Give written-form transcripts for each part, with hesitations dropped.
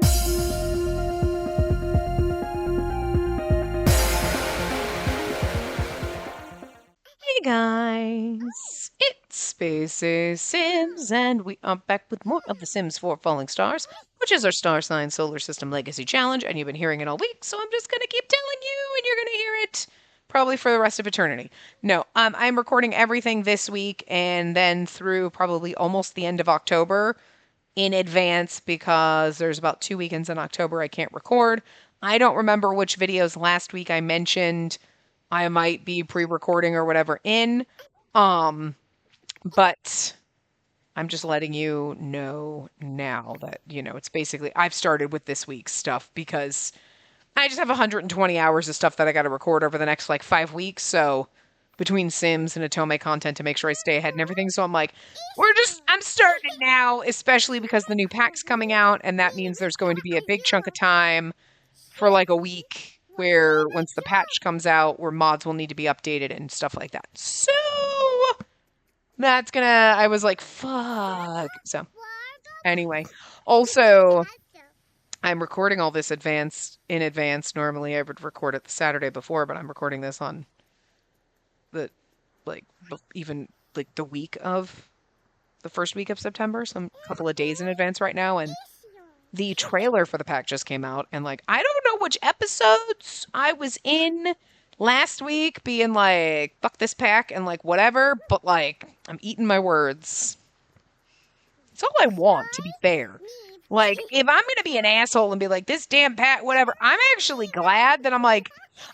Hey guys, it's Spacey Sims, and we are back with more of The Sims 4 Falling Stars, which is our star sign solar system legacy challenge, and you've been hearing it all week, so I'm just gonna keep telling you, and you're gonna hear it probably for the rest of eternity. No, I'm recording everything this week, and then through probably almost the end of October in advance, because there's about 2 weekends in October I can't record. I don't remember which videos last week I mentioned I might be pre-recording or whatever in. But I'm just letting you know now that, it's basically, I've started with this week's stuff because I just have 120 hours of stuff that I got to record over the next 5 weeks. So between Sims and Atome content to make sure I stay ahead and everything. So I'm like, I'm starting now, especially because the new pack's coming out. And that means there's going to be a big chunk of time for a week where once the patch comes out, where mods will need to be updated and stuff like that. So I was like, fuck. So anyway, also I'm recording all this in advance. Normally I would record it the Saturday before, but I'm recording this on the, the week of the first week of September. So I'm a couple of days in advance right now. And the trailer for the pack just came out, and I don't know which episodes I was in last week being like, fuck this pack and whatever, but I'm eating my words. It's all I want, to be fair. If I'm gonna be an asshole and be like, this damn pack, whatever, I'm actually glad that I'm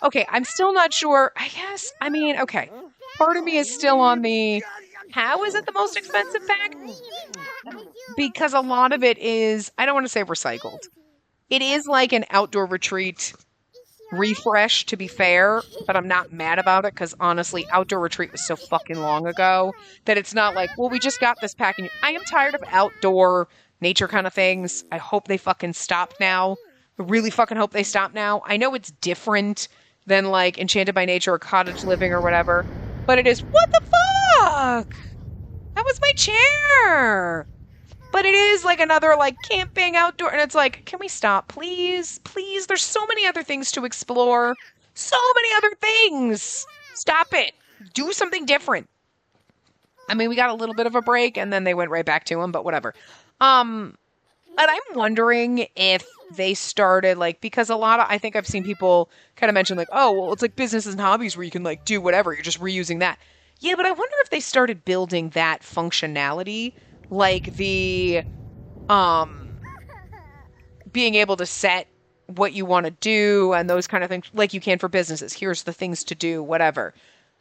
okay, I'm still not sure. Okay. Part of me is still on the, how is it the most expensive pack? Because a lot of it is, I don't want to say recycled. It is like an outdoor retreat refresh, to be fair, but I'm not mad about it because honestly, outdoor retreat was so fucking long ago that it's not we just got this pack. And I am tired of outdoor nature kind of things. I hope they fucking stop now. I really fucking hope they stop now. I know it's different than Enchanted by Nature or Cottage Living or whatever, but it is, what the fuck? That was my chair. But it is another camping outdoor, and it's can we stop, please? Please, there's so many other things to explore. So many other things. Stop it. Do something different. We got a little bit of a break, and then they went right back to them, but whatever. And I'm wondering if they started, because I think I've seen people kind of mention, oh, well, it's businesses and hobbies where you can, do whatever. You're just reusing that. Yeah, but I wonder if they started building that functionality, the, being able to set what you want to do and those kind of things, like you can for businesses. Here's the things to do, whatever.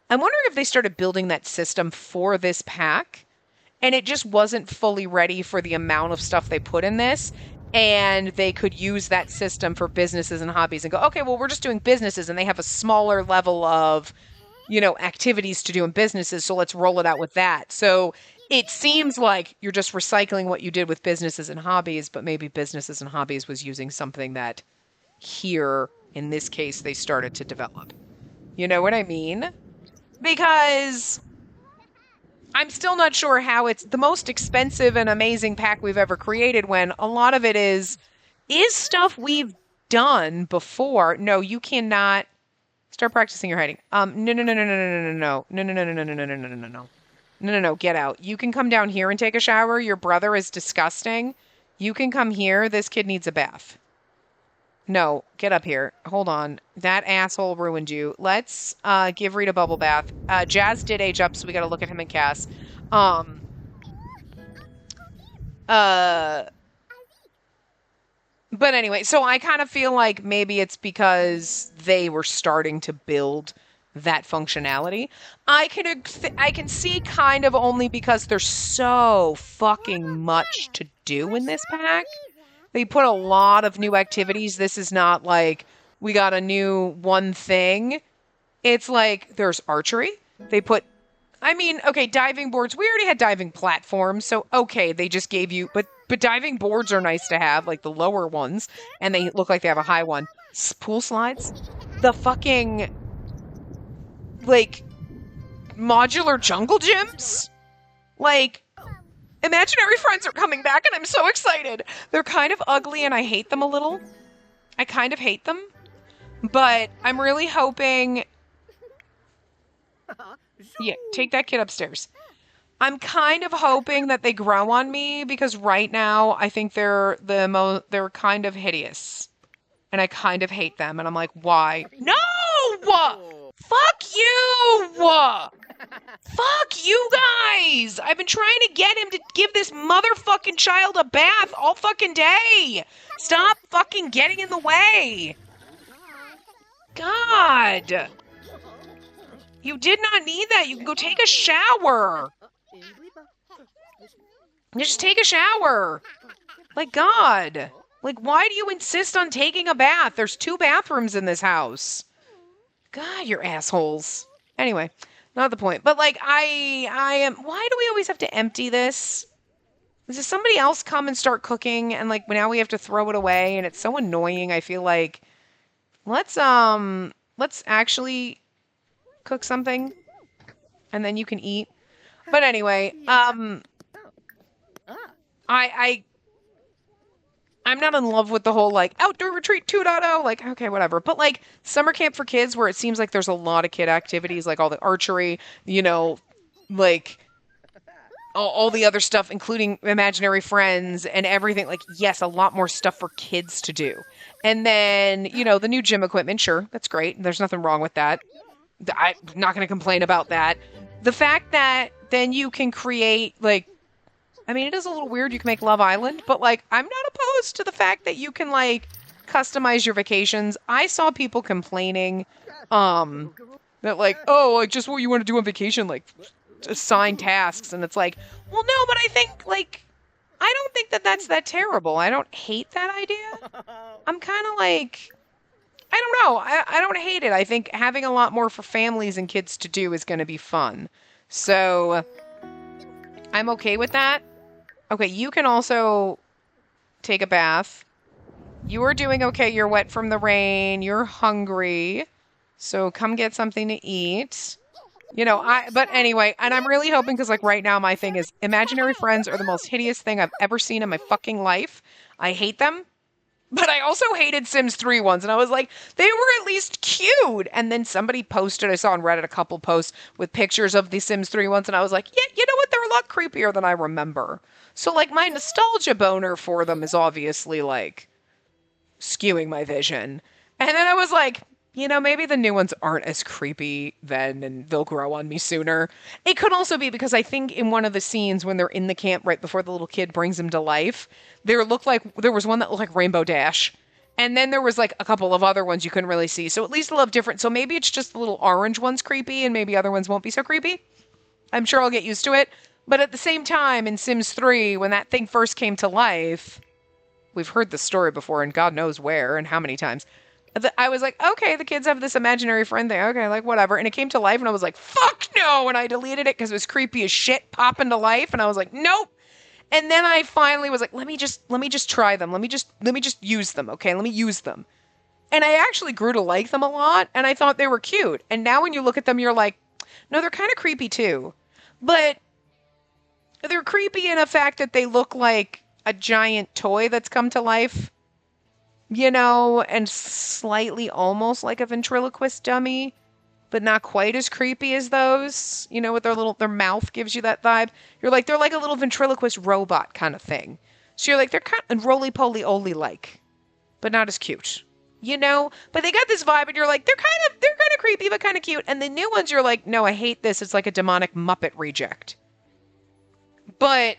I'm wondering if they started building that system for this pack, and it just wasn't fully ready for the amount of stuff they put in this, and they could use that system for businesses and hobbies and go, okay, well, we're just doing businesses, and they have a smaller level of, activities to do in businesses, so let's roll it out with that. So it seems like you're just recycling what you did with businesses and hobbies, but maybe businesses and hobbies was using something that here, in this case, they started to develop. You know what I mean? Because I'm still not sure how it's the most expensive and amazing pack we've ever created when a lot of it is stuff we've done before. No, you cannot start practicing your hiding. No, get out. You can come down here and take a shower. Your brother is disgusting. You can come here. This kid needs a bath. No, get up here. Hold on. That asshole ruined you. Let's give Reed a bubble bath. Jazz did age up, so we got to look at him and Cass. But anyway, so I kind of feel like maybe it's because they were starting to build that functionality. I can see kind of only because there's so fucking much to do in this pack. They put a lot of new activities. This is not we got a new one thing. It's there's archery. They put, okay, diving boards. We already had diving platforms, so okay, they just gave you, but diving boards are nice to have, the lower ones, and they look like they have a high one. Pool slides. The fucking modular jungle gyms? Imaginary friends are coming back and I'm so excited. They're kind of ugly and I hate them a little. I kind of hate them. But I'm really hoping... Yeah, take that kid upstairs. I'm kind of hoping that they grow on me because right now I think they're kind of hideous. And I kind of hate them and I'm like, why? No! Fuck you! Fuck you guys! I've been trying to get him to give this motherfucking child a bath all fucking day. Stop fucking getting in the way. God. You did not need that. You can go take a shower. Just take a shower. Like, God. Like, why do you insist on taking a bath? There's 2 bathrooms in this house. God, you're assholes. Anyway, not the point. But, like, I am... Why do we always have to empty this? Does somebody else come and start cooking and, like, now we have to throw it away? And it's so annoying. I feel like... Let's actually cook something. And then you can eat. But anyway, I'm not in love with the whole, like, outdoor retreat 2.0, like, okay, whatever. But, like, summer camp for kids where it seems like there's a lot of kid activities, like all the archery, you know, like, all the other stuff, including imaginary friends and everything. Like, yes, a lot more stuff for kids to do. And then, you know, the new gym equipment, sure, that's great. There's nothing wrong with that. I'm not going to complain about that. The fact that then you can create, like, I mean, it is a little weird. You can make Love Island, but, like, I'm not opposed to the fact that you can, like, customize your vacations. I saw people complaining, that, like, oh, like, just what you want to do on vacation, like, assign tasks. And it's like, well, no, but I think, like, I don't think that that's that terrible. I don't hate that idea. I'm kind of like, I don't know. I don't hate it. I think having a lot more for families and kids to do is going to be fun. So I'm okay with that. Okay, you can also take a bath. You are doing okay. You're wet from the rain. You're hungry. So come get something to eat. You know, but anyway, and I'm really hoping because, like, right now my thing is imaginary friends are the most hideous thing I've ever seen in my fucking life. I hate them. But I also hated Sims 3 ones, and I was like, they were at least cute. And then somebody posted, I saw on Reddit a couple posts with pictures of the Sims 3 ones, and I was like, yeah, you know what? They're a lot creepier than I remember. So, like, my nostalgia boner for them is obviously, like, skewing my vision. And then I was like, you know, maybe the new ones aren't as creepy then, and they'll grow on me sooner. It could also be because I think in one of the scenes when they're in the camp right before the little kid brings him to life, there was one that looked like Rainbow Dash. And then there was, like, a couple of other ones you couldn't really see. So at least they'll have different. So maybe it's just the little orange ones creepy, and maybe other ones won't be so creepy. I'm sure I'll get used to it. But at the same time, in Sims 3, when that thing first came to life, we've heard the story before, and God knows where and how many times. I was like, okay, the kids have this imaginary friend thing. Okay, like, whatever. And it came to life, and I was like, fuck no! And I deleted it because it was creepy as shit popping to life. And I was like, nope. And then I finally was like, let me just try them. Let me just use them, okay? Let me use them. And I actually grew to like them a lot, and I thought they were cute. And now when you look at them, you're like, no, they're kind of creepy too. But they're creepy in the fact that they look like a giant toy that's come to life. You know, and slightly almost like a ventriloquist dummy, but not quite as creepy as those. You know, with their mouth gives you that vibe. You're like, they're like a little ventriloquist robot kind of thing. So you're like, they're kind of roly-poly-oly like, but not as cute. You know, but they got this vibe, and you're like, they're kind of creepy, but kind of cute. And the new ones, you're like, no, I hate this. It's like a demonic Muppet reject. But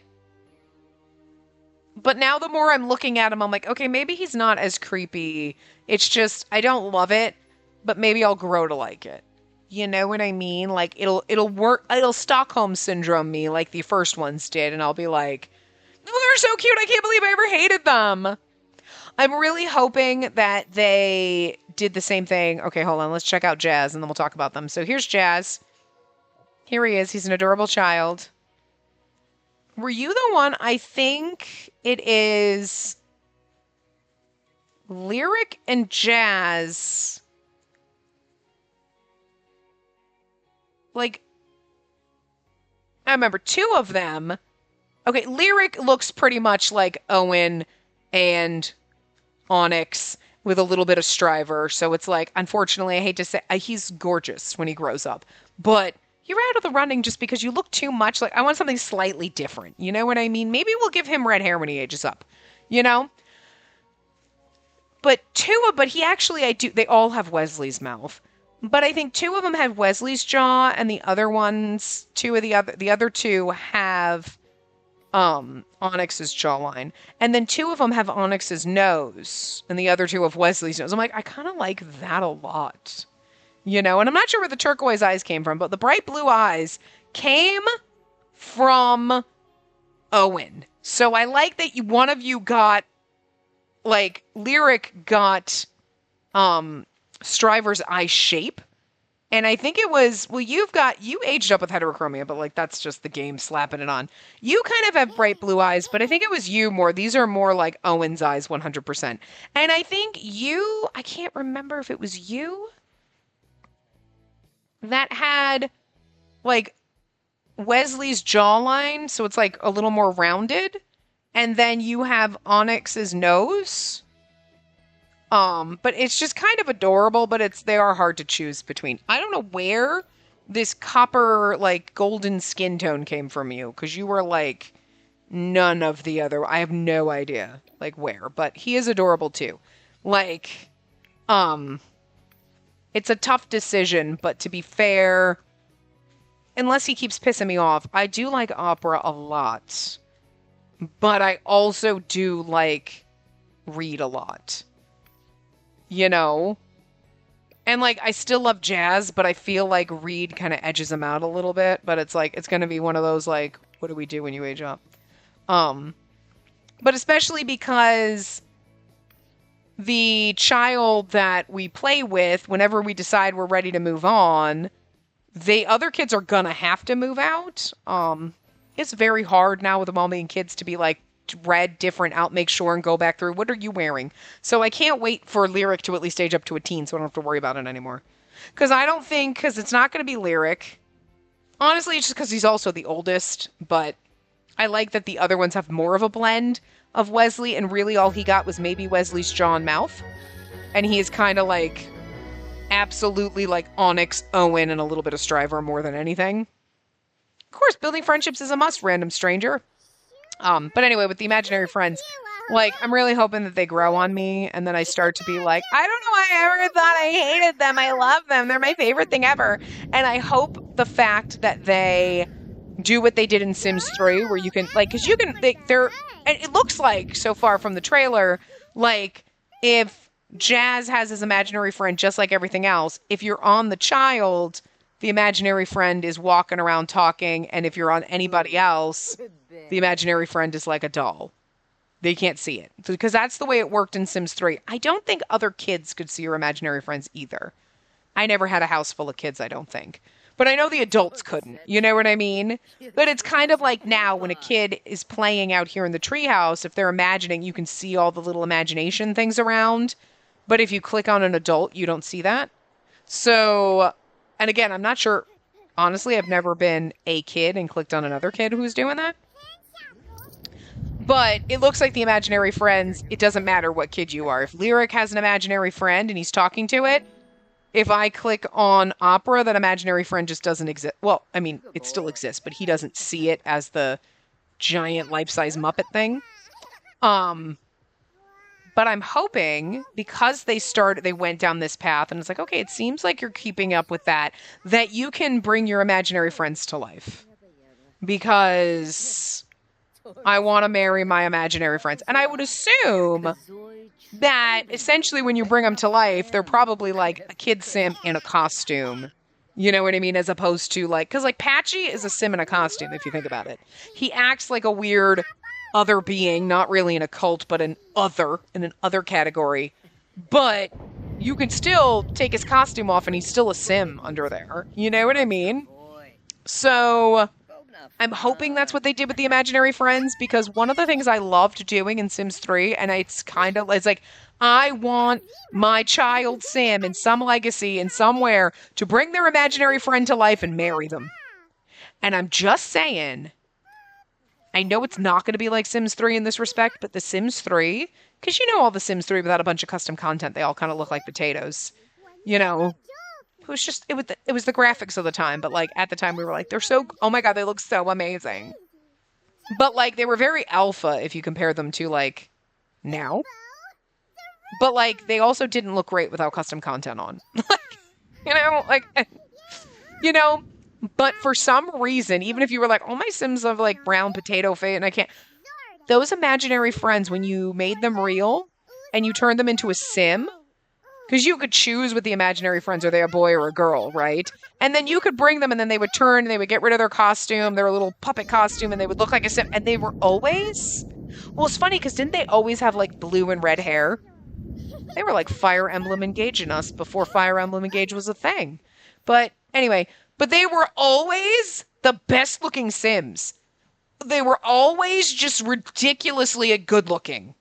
now the more I'm looking at him, I'm like, okay, maybe he's not as creepy. It's just, I don't love it, but maybe I'll grow to like it. You know what I mean? Like, it'll work, it'll Stockholm Syndrome me like the first ones did, and I'll be like, oh, they're so cute, I can't believe I ever hated them. I'm really hoping that they did the same thing. Okay, hold on, let's check out Jazz, and then we'll talk about them. So here's Jazz. Here he is, he's an adorable child. Were you the one? I think it is Lyric and Jazz. Like, I remember 2 of them. Okay, Lyric looks pretty much like Owen and Onyx with a little bit of Striver. So it's like, unfortunately, I hate to say, he's gorgeous when he grows up. But you're out of the running just because you look too much like, I want something slightly different. You know what I mean? Maybe we'll give him red hair when he ages up, you know? But he actually, they all have Wesley's mouth. But I think two of them have Wesley's jaw, and the other ones, the other two have Onyx's jawline. And then two of them have Onyx's nose, and the other two have Wesley's nose. I'm like, I kind of like that a lot. You know, and I'm not sure where the turquoise eyes came from, but the bright blue eyes came from Owen. So I like that one of you got, like, Lyric got Striver's eye shape. And I think it was, well, you aged up with heterochromia, but like that's just the game slapping it on. You kind of have bright blue eyes, but I think it was you more. These are more like Owen's eyes 100%. And I think I can't remember if it was you that had like Wesley's jawline, so it's like a little more rounded. And then you have Onyx's nose. But it's just kind of adorable, but they are hard to choose between. I don't know where this copper, like, golden skin tone came from you, because you were, like, none of the other. I have no idea, like, where, but he is adorable, too. Like, it's a tough decision, but to be fair, unless he keeps pissing me off, I do like Opera a lot, but I also do like Reed a lot. You know? And, like, I still love Jazz, but I feel like Reed kind of edges him out a little bit. But it's, like, it's going to be one of those, like, what do we do when you age up? But especially because the child that we play with, whenever we decide we're ready to move on, the other kids are going to have to move out. It's very hard now with them all being kids to be, like, read different out, make sure and go back through. What are you wearing? So I can't wait for Lyric to at least age up to a teen so I don't have to worry about it anymore. Because it's not going to be Lyric. Honestly, it's just because he's also the oldest, but I like that the other ones have more of a blend of Wesley, and really all he got was maybe Wesley's jaw and mouth. And he is kind of like absolutely like Onyx, Owen, and a little bit of Striver more than anything. Of course, building friendships is a must, random stranger. But anyway, with the imaginary friends, like, I'm really hoping that they grow on me, and then I start to be like, I don't know why I ever thought I hated them. I love them. They're my favorite thing ever. And I hope the fact that they do what they did in Sims 3, where you can, like, because you can, they're, and it looks like, so far from the trailer, like, if Jazz has his imaginary friend just like everything else, if you're on the child, the imaginary friend is walking around talking, and if you're on anybody else, the imaginary friend is like a doll. They can't see it. Because that's the way it worked in Sims 3. I don't think other kids could see your imaginary friends either. I never had a house full of kids, I don't think. But I know the adults couldn't. You know what I mean? But it's kind of like now when a kid is playing out here in the treehouse, if they're imagining, you can see all the little imagination things around. But if you click on an adult, you don't see that. So, and again, I'm not sure. Honestly, I've never been a kid and clicked on another kid who's doing that. But it looks like the imaginary friends, it doesn't matter what kid you are. If Lyric has an imaginary friend and he's talking to it, if I click on Opera, that imaginary friend just doesn't exist. Well, I mean, it still exists, but he doesn't see it as the giant life-size Muppet thing. But I'm hoping, because they went down this path, and it's like, okay, it seems like you're keeping up with that you can bring your imaginary friends to life. Because I want to marry my imaginary friends. And I would assume that essentially when you bring them to life, they're probably like a kid sim in a costume. You know what I mean? As opposed to like, because like Patchy is a sim in a costume, if you think about it. He acts like a weird other being, not really in a cult, but in an other category. But you can still take his costume off and he's still a sim under there. You know what I mean? So I'm hoping that's what they did with the imaginary friends, because one of the things I loved doing in Sims 3, and it's like, I want my child sim in some legacy and somewhere to bring their imaginary friend to life and marry them. And I'm just saying, I know it's not going to be like Sims 3 in this respect, but The Sims 3, because you know all the Sims 3 without a bunch of custom content, they all kind of look like potatoes. You know, it was just, it was the graphics of the time, but like at the time we were like, they're so, oh my God, they look so amazing. But like they were very alpha if you compare them to like now. But like they also didn't look great without custom content on. You know, but for some reason, even if you were like, oh, my Sims have like brown potato face and I can't, those imaginary friends, when you made them real and you turned them into a Sim, because you could choose with the imaginary friends, are they a boy or a girl, right? And then you could bring them and then they would turn and they would get rid of their costume, their little puppet costume, and they would look like a Sim. And they were always, well, it's funny because didn't they always have like blue and red hair? They were like Fire Emblem Engage in us before Fire Emblem Engage was a thing. But anyway, but they were always the best looking Sims. They were always just ridiculously good looking.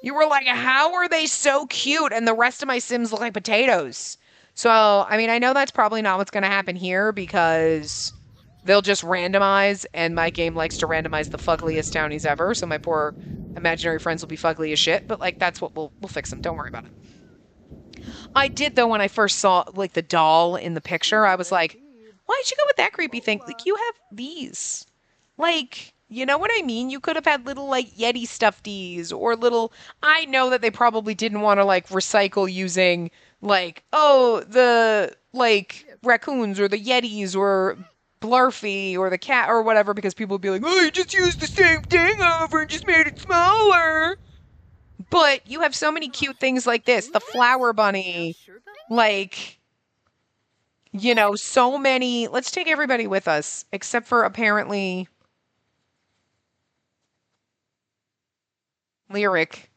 You were like, how are they so cute? And the rest of my Sims look like potatoes. So, I mean, I know that's probably not what's going to happen here because they'll just randomize, and my game likes to randomize the fuggliest townies ever, so my poor imaginary friends will be fugly as shit, but like that's what we'll fix them. Don't worry about it. I did though when I first saw like the doll in the picture, I was like, why'd you go with that creepy thing? Like you have these. Like, you know what I mean? You could have had little like Yeti stuffies or little, I know that they probably didn't want to like recycle using like, oh, the like raccoons or the Yetis or Blarfy or the cat or whatever, because people would be like, oh, you just used the same thing over and just made it smaller. But you have so many cute things like this. The flower bunny. Like, you know, so many. Let's take everybody with us, except for apparently Lyric.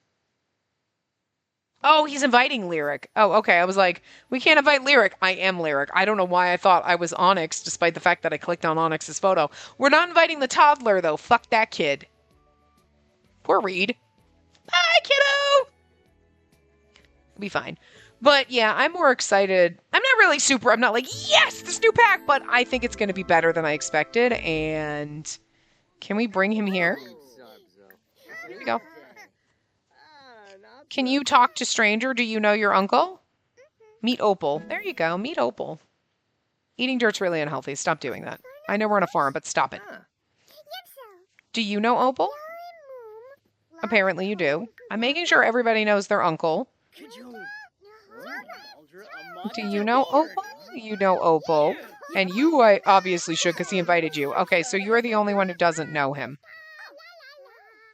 Oh, he's inviting Lyric. Oh, okay. I was like, we can't invite Lyric. I am Lyric. I don't know why I thought I was Onyx, despite the fact that I clicked on Onyx's photo. We're not inviting the toddler, though. Fuck that kid. Poor Reed. Hi, kiddo! We'll be fine. But yeah, I'm more excited. I'm not really super, I'm not like, yes, this new pack, but I think it's going to be better than I expected. And can we bring him here? Here we go. Can you talk to stranger? Do you know your uncle? Meet Opal. There you go. Meet Opal. Eating dirt's really unhealthy. Stop doing that. I know we're on a farm, but stop it. Do you know Opal? Apparently you do. I'm making sure everybody knows their uncle. Do you know Opal? You know Opal. And you obviously should because he invited you. Okay, so you're the only one who doesn't know him.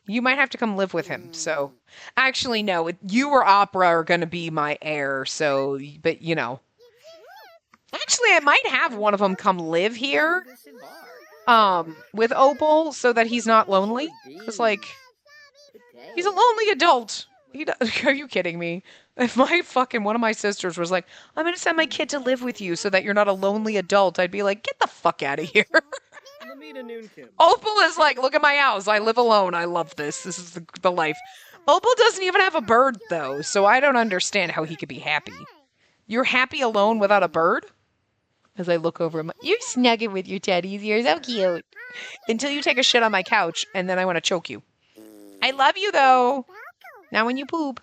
You might have to come live with him, so... Actually, no. You or Opera are going to be my heir, so... But, you know... Actually, I might have one of them come live here. With Opal, so that he's not lonely. Because, like... He's a lonely adult. Are you kidding me? If my fucking... One of my sisters was like, I'm going to send my kid to live with you so that you're not a lonely adult, I'd be like, get the fuck out of here. Opal is like, look at my house. I live alone. I love this. This is the life. Opal doesn't even have a bird, though, so I don't understand how he could be happy. You're happy alone without a bird? As I look over him, you're snugging with your teddies. You're so cute. Until you take a shit on my couch, and then I want to choke you. I love you, though. Now when you poop.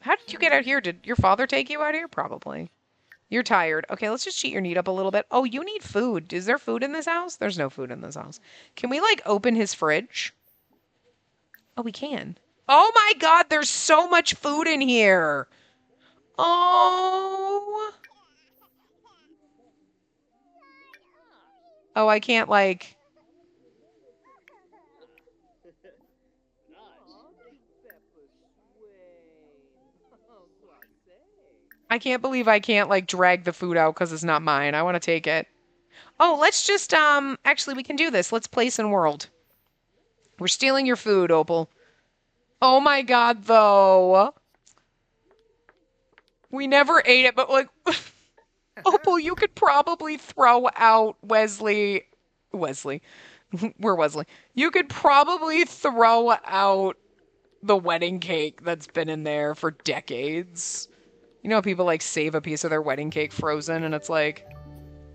How did you get out here? Did your father take you out here? Probably. You're tired. Okay, let's just cheat your need up a little bit. Oh, you need food. Is there food in this house? There's no food in this house. Can we, like, open his fridge? Oh, we can. Oh, my God. There's so much food in here. Oh. Oh, I can't, like... I can't believe I can't, like, drag the food out because it's not mine. I want to take it. Oh, let's just, actually, we can do this. Let's place in world. We're stealing your food, Opal. Oh, my God, though. We never ate it, but, like, Opal, you could probably throw out Wesley. We're Wesley. You could probably throw out the wedding cake that's been in there for decades. You know, people like save a piece of their wedding cake frozen, and it's like,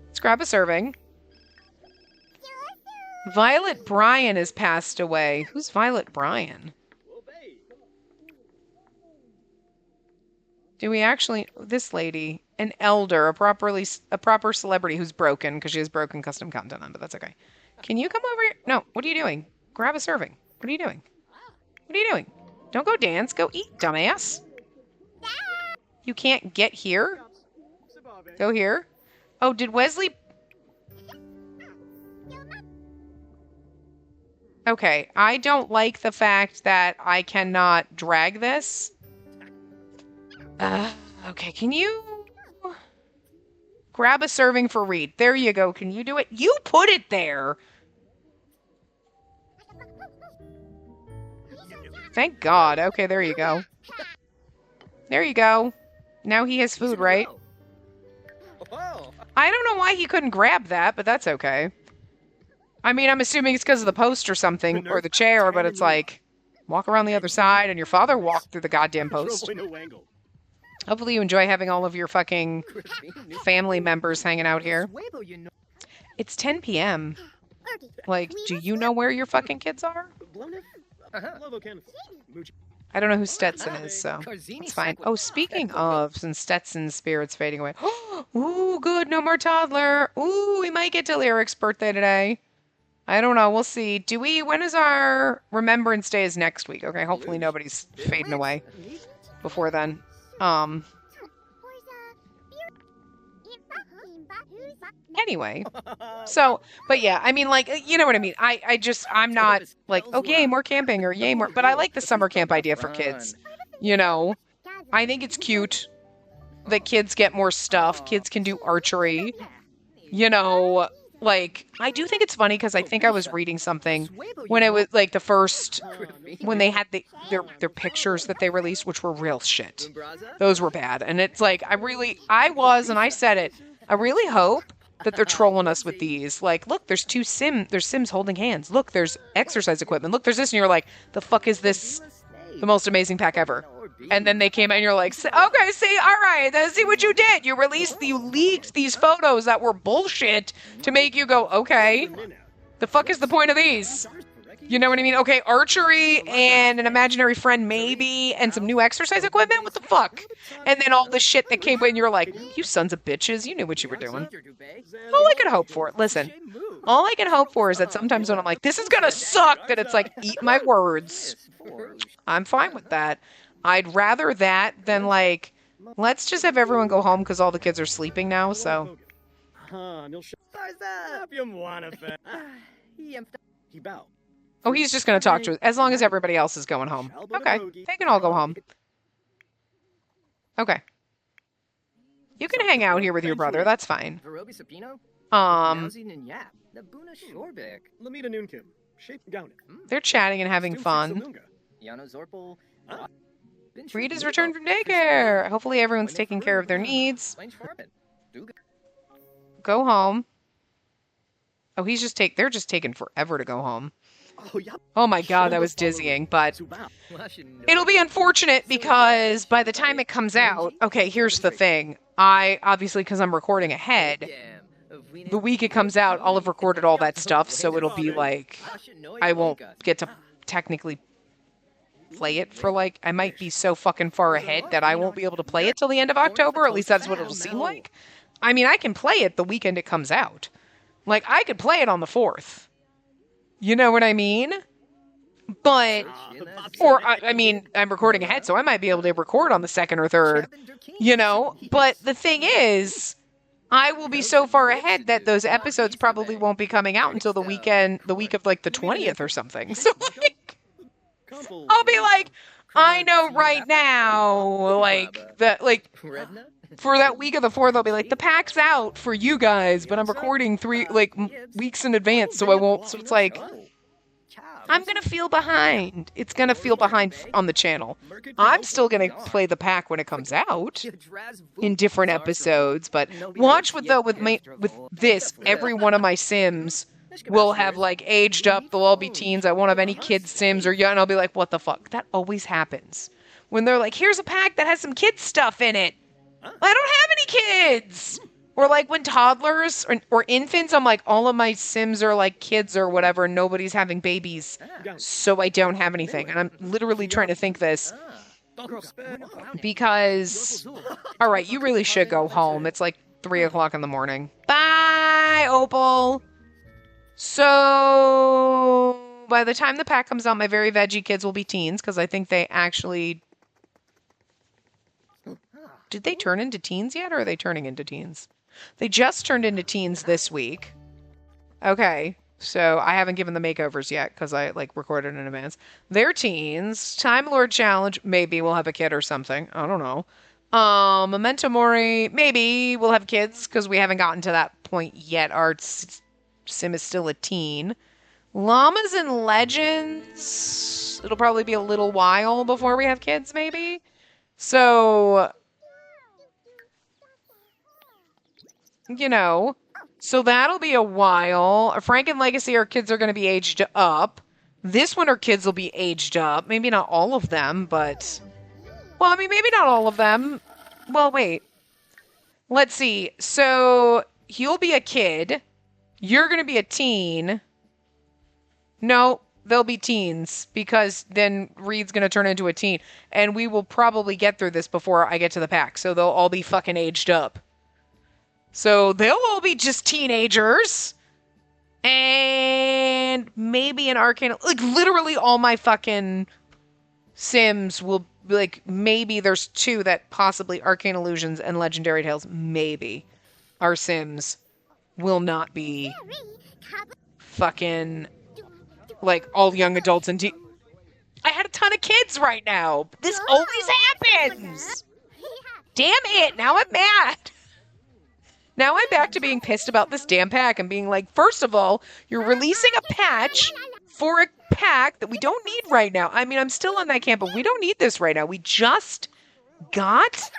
let's grab a serving. Violet Bryan has passed away. Who's Violet Bryan? Do we actually... This lady, an elder, a proper celebrity who's broken because she has broken custom content on, but that's okay. Can you come over here? No, what are you doing? Grab a serving. What are you doing? What are you doing? Don't go dance. Go eat, dumbass. You can't get here? Go here? Oh, did Wesley... Okay, I don't like the fact that I cannot drag this. Okay, can you grab a serving for Reed? There you go. Can you do it? You put it there. Thank God. Okay, there you go. There you go. Now he has food, right? I don't know why he couldn't grab that, but that's okay. I mean, I'm assuming it's because of the post or something, or the chair, but it's like, walk around the other side, and your father walked through the goddamn post. Hopefully you enjoy having all of your fucking family members hanging out here. It's 10 p.m. Like, do you know where your fucking kids are? I don't know who Stetson is, so it's fine. Oh, speaking of, since Stetson's spirit's fading away. Ooh, good, no more toddler. Ooh, we might get to Lyric's birthday today. I don't know, we'll see. When is our Remembrance Day is next week? Okay, hopefully nobody's fading away before then. Anyway, so, but yeah, I mean, like, you know what I mean? I'm not like, oh, yay, more camping or yay, more, but I like the summer camp idea for kids. You know, I think it's cute that kids get more stuff. Kids can do archery, you know, like, I do think it's funny because I think I was reading something when it was like when they had their pictures that they released, which were real shit. Those were bad. And it's like, and I said it, I really hope that they're trolling us with these. Like, look, there's Sims holding hands. Look, there's exercise equipment. Look, there's this. And you're like, the fuck is this? The most amazing pack ever. And then they came out and you're like, okay, see, all right, let's see what you did. You leaked these photos that were bullshit to make you go, okay, the fuck is the point of these? You know what I mean? Okay, archery and an imaginary friend maybe, and some new exercise equipment? What the fuck? And then all the shit that came in, you're like, you sons of bitches, you knew what you were doing. All I can hope for, listen, all I can hope for is that sometimes when I'm like, this is gonna suck, that it's like, eat my words. I'm fine with that. I'd rather that than like, let's just have everyone go home because all the kids are sleeping now, so. Oh, he's just going to talk to us, as long as everybody else is going home. Okay, they can all go home. Okay. You can hang out here with your brother, that's fine. They're chatting and having fun. Reed has returned from daycare. Hopefully everyone's taking care of their needs. Go home. Oh, they're just taking forever to go home. Oh my god, that was dizzying, but it'll be unfortunate because by the time it comes out, okay, here's the thing. Obviously, because I'm recording ahead, the week it comes out, I'll have recorded all that stuff, so it'll be like, I won't get to technically play it for like, I might be so fucking far ahead that I won't be able to play it till the end of October, at least that's what it'll seem like. I mean, I can play it the weekend it comes out. Like, I could play it on the 4th. You know what I mean? But, I mean, I'm recording ahead, so I might be able to record on the 2nd or 3rd, you know? But the thing is, I will be so far ahead that those episodes probably won't be coming out until the week of, like, the 20th or something. So, like, I'll be like, I know right now, like, that, like, for that week of the 4th, I'll be like, the pack's out for you guys, but I'm recording 3, like, weeks in advance, so I won't, so it's like, I'm gonna feel behind. It's gonna feel behind on the channel. I'm still gonna play the pack when it comes out in different episodes, but watch with this, every one of my Sims will have, like, aged up, they'll all be teens, I won't have any kids Sims or young, and I'll be like, what the fuck? That always happens. When they're like, here's a pack that has some kids stuff in it. I don't have any kids! Or like when toddlers or infants, I'm like, all of my Sims are like kids or whatever, and nobody's having babies, so I don't have anything. And I'm literally trying to think this because, all right, you really should go home. It's like 3 o'clock in the morning. Bye, Opal. So by the time the pack comes out, my very veggie kids will be teens because I think they actually... Did they turn into teens yet, or are they turning into teens? They just turned into teens this week. Okay, so I haven't given the makeovers yet because I like recorded in advance. They're teens. Time Lord Challenge, maybe we'll have a kid or something. I don't know. Memento Mori, maybe we'll have kids because we haven't gotten to that point yet. Our Sim is still a teen. Llamas and Legends, it'll probably be a little while before we have kids, maybe. So... You know, so that'll be a while. Frank and Legacy, our kids are going to be aged up. This one, our kids will be aged up. Maybe not all of them, but... Well, I mean, maybe not all of them. Well, wait. Let's see. So, he'll be a kid. You're going to be a teen. No, they'll be teens, because then Reed's going to turn into a teen. And we will probably get through this before I get to the pack, so they'll all be fucking aged up. So they'll all be just teenagers. And maybe an arcane... Like, literally all my fucking Sims will... Like, maybe there's 2 that possibly Arcane Illusions and Legendary Tales. Maybe. Our Sims will not be fucking... Like, all young adults and I had a ton of kids right now. This always happens. Damn it. Now I'm mad. Now I'm back to being pissed about this damn pack and being like, first of all, you're releasing a patch for a pack that we don't need right now. I mean, I'm still on that camp, but we don't need this right now. We just got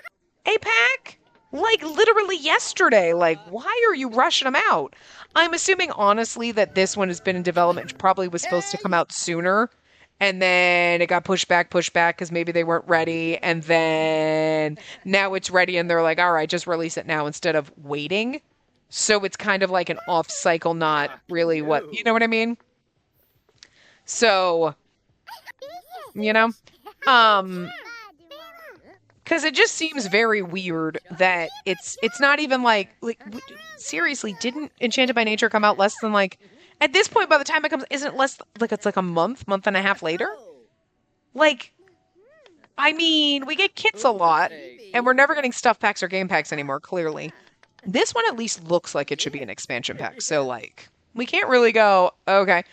a pack, like, literally yesterday. Like, why are you rushing them out? I'm assuming, honestly, that this one has been in development. It probably was supposed to come out sooner. And then it got pushed back, because maybe they weren't ready. And then now it's ready and they're like, all right, just release it now instead of waiting. So it's kind of like an off cycle, not really what, you know what I mean? So, you know, because it just seems very weird that it's not even like seriously, didn't Enchanted by Nature come out less than like, at this point, by the time it comes, isn't it less, like, it's like a month and a half later? Like, I mean, we get kits a lot, and we're never getting stuff packs or game packs anymore, clearly. This one at least looks like it should be an expansion pack, so, like, we can't really go, okay,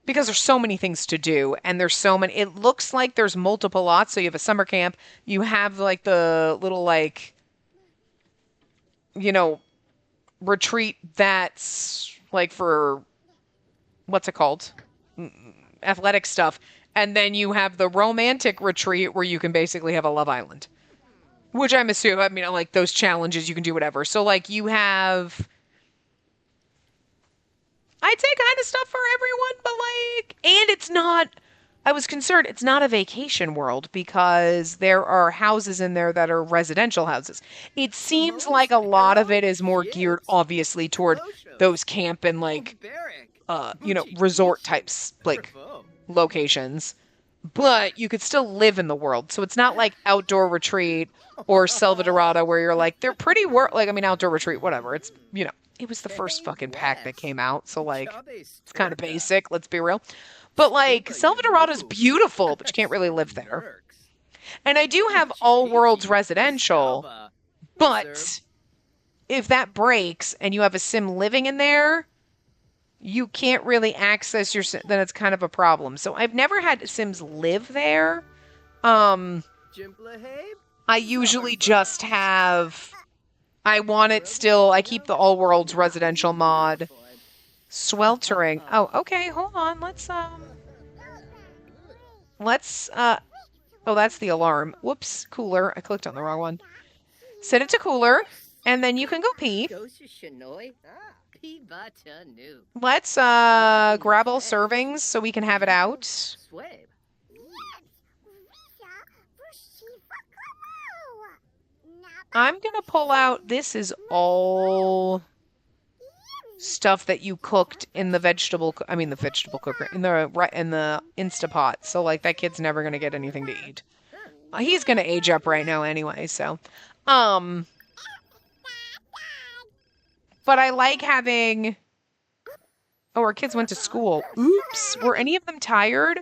because there's so many things to do, and there's so many, it looks like there's multiple lots, so you have a summer camp, you have, like, the little, like, you know, retreat that's, like, for... What's it called? Athletic stuff. And then you have the romantic retreat where you can basically have a Love Island. Which I'm assuming, I mean, like those challenges, you can do whatever. So like you have, I'd say kind of stuff for everyone, but like, and it's not, I was concerned, it's not a vacation world because there are houses in there that are residential houses. It seems like a lot of it is more geared, obviously, toward those camp and like, you know, resort types, like, locations. But you could still live in the world. So it's not like Outdoor Retreat or Selvadorada where you're like, they're pretty like, I mean, Outdoor Retreat, whatever. It's, you know, it was the first fucking pack that came out. So, like, it's kind of basic, let's be real. But, like, Selvadorada's beautiful, but you can't really live there. And I do have All Worlds Residential, but if that breaks and you have a sim living in there, you can't really access your sim, then it's kind of a problem. So I've never had Sims live there. I usually just have, I want it still, I keep the All Worlds Residential mod. Sweltering. Oh, okay, hold on. Oh, that's the alarm. Whoops, cooler. I clicked on the wrong one. Set it to cooler, and then you can go pee. Let's grab all servings so we can have it out. I'm gonna pull out, this is all stuff that you cooked in the the vegetable cooker, in the Instapot. So like that kid's never gonna get anything to eat. He's gonna age up right now anyway, so. Um, but I like having, oh, our kids went to school. Oops, were any of them tired?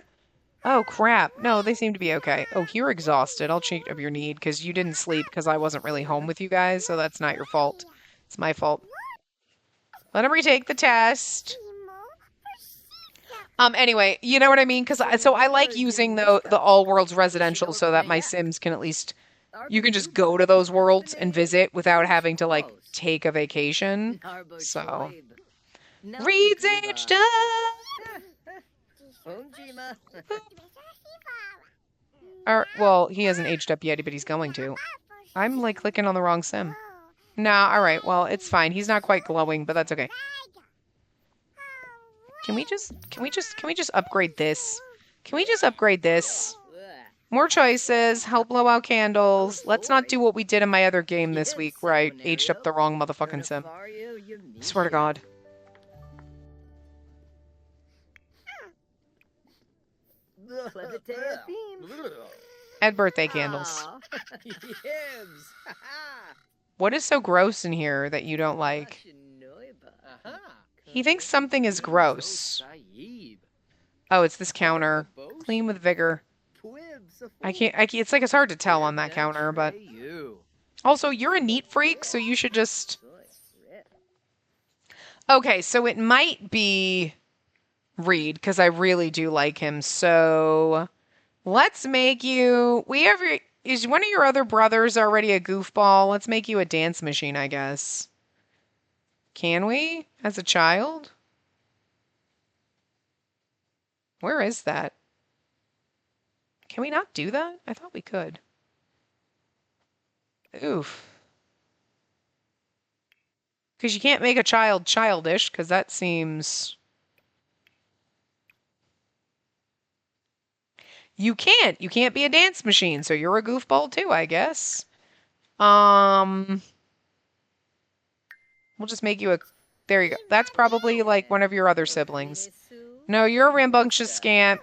Oh, crap. No, they seem to be okay. Oh, you're exhausted. I'll check up your need because you didn't sleep because I wasn't really home with you guys, so that's not your fault. It's my fault. Let him retake the test. Anyway, you know what I mean? So I like using the all worlds residential so that my Sims can at least, you can just go to those worlds and visit without having to like take a vacation. So, Reed's aged up. Well, he hasn't aged up yet, but he's going to. I'm like clicking on the wrong Sim. Nah, all right. Well, it's fine. He's not quite glowing, but that's okay. Can we just upgrade this? Can we just upgrade this? More choices, help blow out candles. Let's not do what we did in my other game this week where I aged up the wrong motherfucking Sim. Swear to God. Add birthday candles. What is so gross in here that you don't like? He thinks something is gross. Oh, it's this counter. Clean with vigor. I can't, it's like it's hard to tell on that counter, but... Also, you're a neat freak, so you should just... Okay, so it might be Reed, because I really do like him, so... Let's make you... Is one of your other brothers already a goofball? Let's make you a dance machine, I guess. Can we? As a child? Where is that? Can we not do that? I thought we could. Oof. Because you can't make a child childish, because that seems... You can't. You can't be a dance machine, so you're a goofball too, I guess. We'll just make you a... There you go. That's probably like one of your other siblings. No, you're a rambunctious scamp.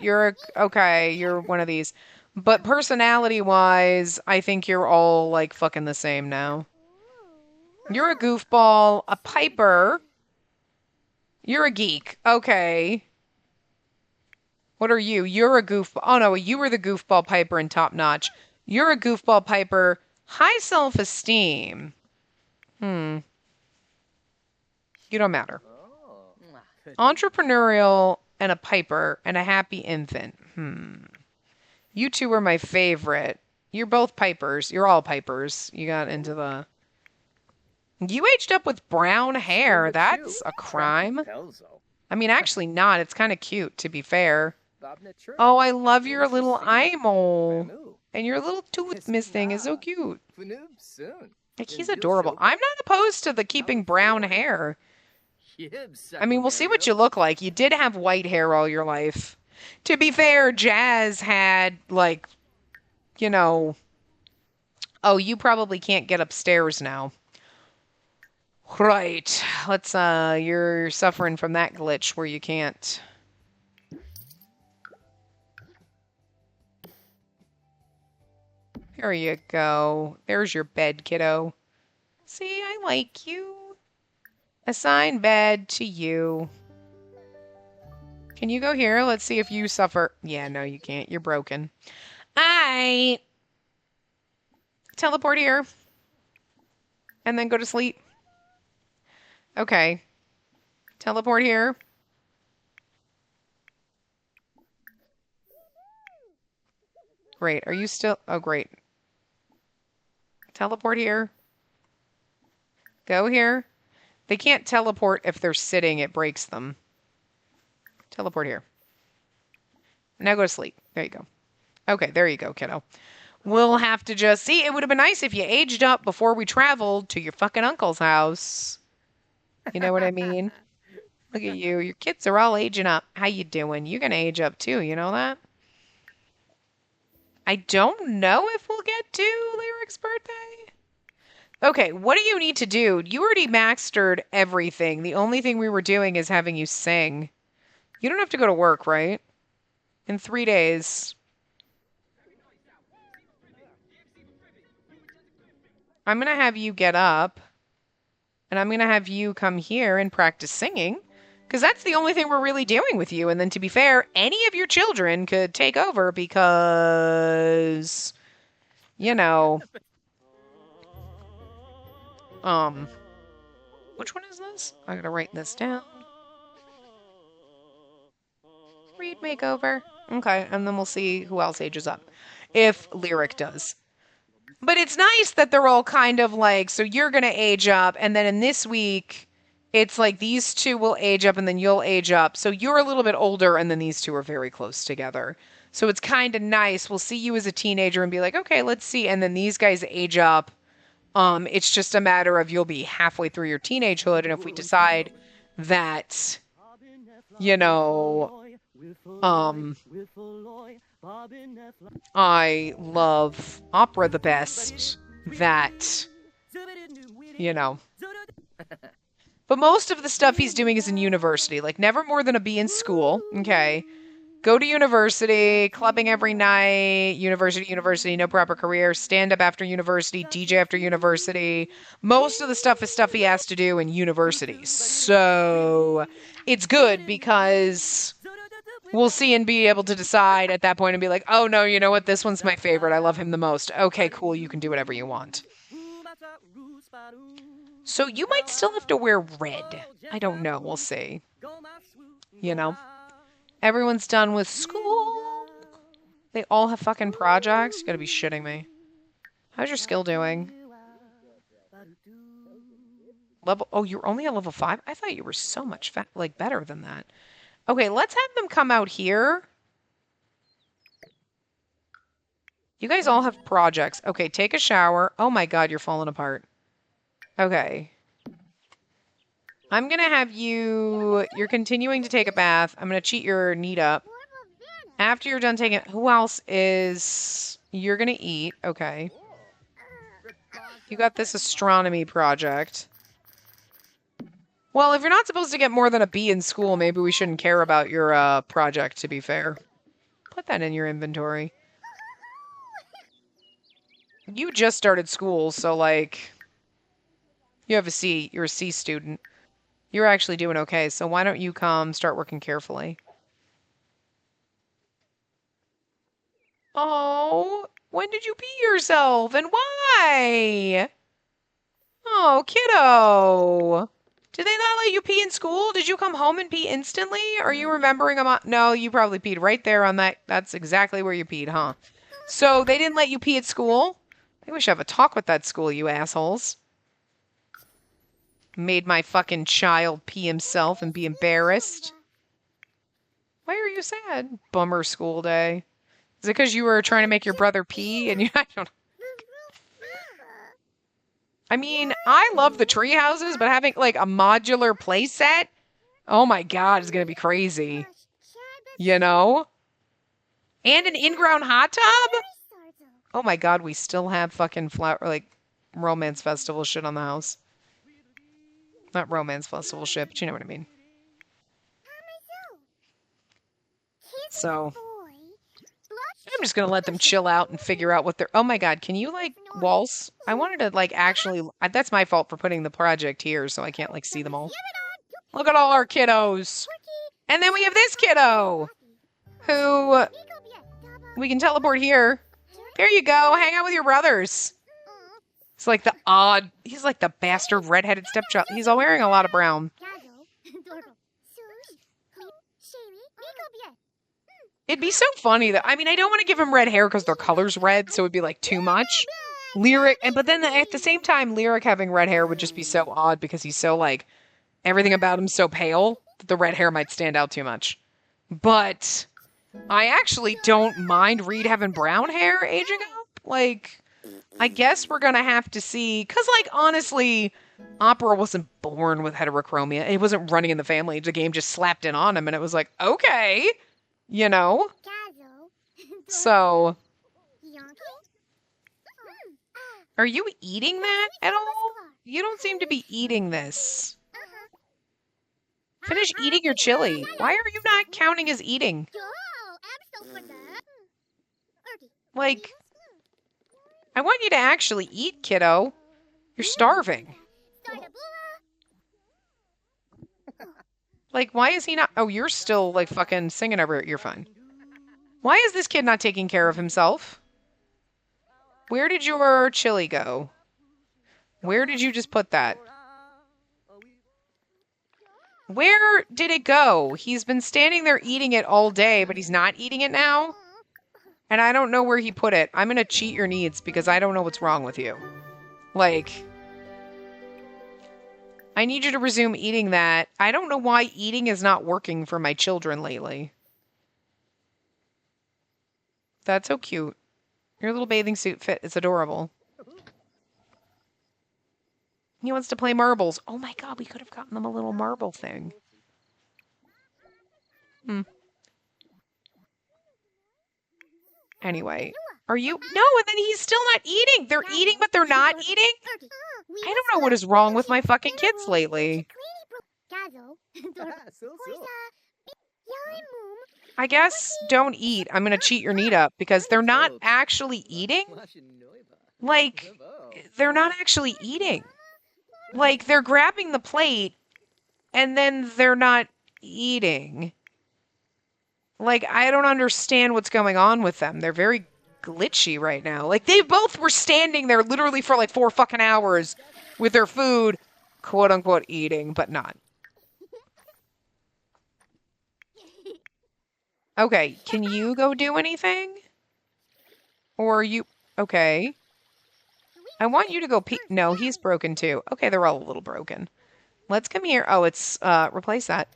Okay, you're one of these. But personality-wise, I think you're all like fucking the same now. You're a goofball, a piper. You're a geek. Okay. What are you? You're a goofball. Oh no, you were the goofball piper in Top Notch. You're a goofball piper. High self-esteem. You don't matter. Entrepreneurial and a piper and a happy infant. You two were my favorite. You're both pipers. You're all pipers. You got into the... You aged up with brown hair. That's a crime. I mean, actually not. It's kind of cute, to be fair. Oh, I love your little eye mole. And your little tooth missing is so cute. Like, he's adorable. I'm not opposed to the keeping brown hair. I mean, we'll see what you look like. You did have white hair all your life. To be fair, Jazz had, like, you know... Oh, you probably can't get upstairs now. Right. Let's, you're suffering from that glitch where you can't... There you go. There's your bed, kiddo. See, I like you. Assign bed to you. Can you go here? Let's see if you suffer. Yeah, no, you can't. You're broken. I teleport here. And then go to sleep. Okay. Teleport here. Great. Are you still... Oh, great. Teleport here. Go here. They can't teleport if they're sitting. It breaks them. Teleport here. Now go to sleep. There you go. Okay, there you go, kiddo. We'll have to just... See, it would have been nice if you aged up before we traveled to your fucking uncle's house. You know what I mean? Look at you. Your kids are all aging up. How you doing? You're going to age up too. You know that? I don't know if we'll get to Lyric's birthday. Okay, what do you need to do? You already mastered everything. The only thing we were doing is having you sing. You don't have to go to work, right? In 3 days. I'm going to have you get up, and I'm going to have you come here and practice singing, because that's the only thing we're really doing with you. And then, to be fair, any of your children could take over because, you know, which one is this? I gotta write this down. Read makeover. Okay, and then we'll see who else ages up. If Lyric does. But it's nice that they're all kind of like, so you're going to age up, and then in this week, it's like these two will age up, and then you'll age up. So you're a little bit older, and then these two are very close together. So it's kind of nice. We'll see you as a teenager and be like, okay, let's see. And then these guys age up. It's just a matter of you'll be halfway through your teenagehood, and if we decide that, you know, I love opera the best, that, you know. But most of the stuff he's doing is in university. Like, never more than a B in school, okay? Go to university, clubbing every night, university, no proper career, stand up after university, DJ after university. Most of the stuff is stuff he has to do in university. So it's good because we'll see and be able to decide at that point and be like, oh no, you know what? This one's my favorite. I love him the most. Okay, cool. You can do whatever you want. So you might still have to wear red. I don't know. We'll see. You know? Everyone's done with school. They all have fucking projects. You gotta be shitting me. How's your skill doing? Level... Oh, you're only at level 5? I thought you were so much better than that. Okay, let's have them come out here. You guys all have projects. Okay, take a shower. Oh my god, you're falling apart. Okay. I'm gonna have you... You're continuing to take a bath. I'm gonna cheat your need up. After you're done taking... Who else is... You're gonna eat. Okay. You got this astronomy project. Well, if you're not supposed to get more than a B in school, maybe we shouldn't care about your project, to be fair. Put that in your inventory. You just started school, so, like... You have a C. You're a C student. You're actually doing okay, so why don't you come start working carefully? Oh, when did you pee yourself, and why? Oh, kiddo. Did they not let you pee in school? Did you come home and pee instantly? Are you remembering No, you probably peed right there on that. That's exactly where you peed, huh? So they didn't let you pee at school? I think we should have a talk with that school, you assholes. Made my fucking child pee himself and be embarrassed. Why are you sad? Bummer school day. Is it because you were trying to make your brother pee and you... I don't know. I mean, I love the tree houses, but having, like, a modular play set, oh my god, is gonna be crazy. You know? And an in-ground hot tub? Oh my god, we still have fucking romance festival shit on the house. Not romance festival shit, but you know what I mean. So, I'm just gonna let them chill out and figure out what they're... Oh my god, can you, like, waltz? I wanted to, like, actually... That's my fault for putting the project here, so I can't, like, see them all. Look at all our kiddos! And then we have this kiddo! Who... We can teleport here. There you go, hang out with your brothers. It's like the odd... He's like the bastard redheaded stepchild. He's all wearing a lot of brown. It'd be so funny that... I mean, I don't want to give him red hair because their color's red, so it'd be, like, too much. Lyric... But then at the same time, Lyric having red hair would just be so odd because he's so, like... Everything about him's so pale that the red hair might stand out too much. But... I actually don't mind Reed having brown hair aging up. Like... I guess we're gonna have to see... Because, like, honestly, Opera wasn't born with heterochromia. It wasn't running in the family. The game just slapped it on him, and it was like, okay, you know? So... Are you eating that at all? You don't seem to be eating this. Finish eating your chili. Why are you not counting as eating? Like, I want you to actually eat, kiddo. You're starving. Like, why is he not? Oh, you're still, like, fucking singing over it. You're fine. Why is this kid not taking care of himself? Where did your chili go? Where did you just put that? Where did it go? He's been standing there eating it all day, but he's not eating it now? And I don't know where he put it. I'm going to cheat your needs because I don't know what's wrong with you. Like, I need you to resume eating that. I don't know why eating is not working for my children lately. That's so cute. Your little bathing suit fit. It's adorable. He wants to play marbles. Oh my god, we could have gotten them a little marble thing. Anyway, are you? No, and then he's still not eating. They're eating, but they're not eating? I don't know what is wrong with my fucking kids lately. I guess don't eat. I'm going to cheat your need up because they're not actually eating. Like, they're not actually eating. Like, they're grabbing the plate and then they're not eating. Like, I don't understand what's going on with them. They're very glitchy right now. Like, they both were standing there literally for like 4 fucking hours with their food, quote unquote, eating, but not. Okay, can you go do anything? Or are you... Okay. I want you to go pee... No, he's broken too. Okay, they're all a little broken. Let's come here. Oh, it's... replace that.